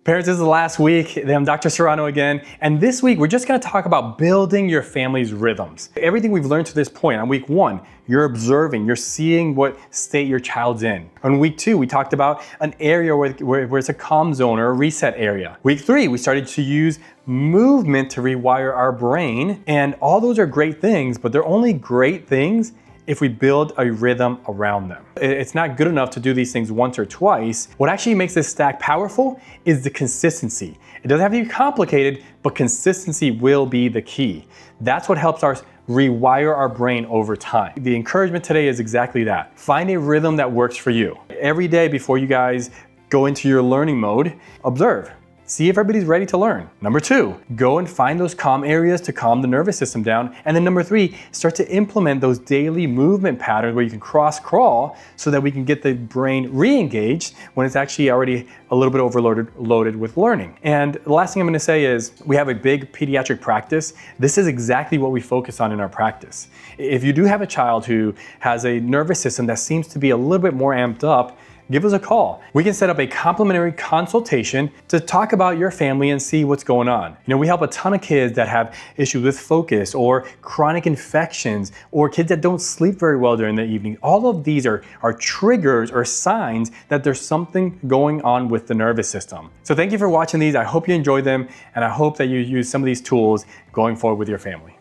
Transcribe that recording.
Parents, this is the last week. I'm Dr. Serrano again, and this week we're just going to talk about building your family's rhythms. Everything we've learned to this point, on week 1, you're observing, you're seeing what state your child's in. On week 2, we talked about an area where it's a calm zone or a reset area. Week 3, we started to use movement to rewire our brain, and all those are great things, but they're only great things if we build a rhythm around them. It's not good enough to do these things once or twice. What actually makes this stack powerful is the consistency. It doesn't have to be complicated, but consistency will be the key. That's what helps us rewire our brain over time. The encouragement today is exactly that. Find a rhythm that works for you. Every day before you guys go into your learning mode, observe. See if everybody's ready to learn. Number 2, go and find those calm areas to calm the nervous system down. And then number 3, start to implement those daily movement patterns where you can cross crawl so that we can get the brain re-engaged when it's actually already a little bit overloaded with learning. And the last thing I'm gonna say is we have a big pediatric practice. This is exactly what we focus on in our practice. If you do have a child who has a nervous system that seems to be a little bit more amped up, give us a call. We can set up a complimentary consultation to talk about your family and see what's going on. We help a ton of kids that have issues with focus or chronic infections or kids that don't sleep very well during the evening. All of these are triggers or signs that there's something going on with the nervous system. So thank you for watching these. I hope you enjoyed them, and I hope that you use some of these tools going forward with your family.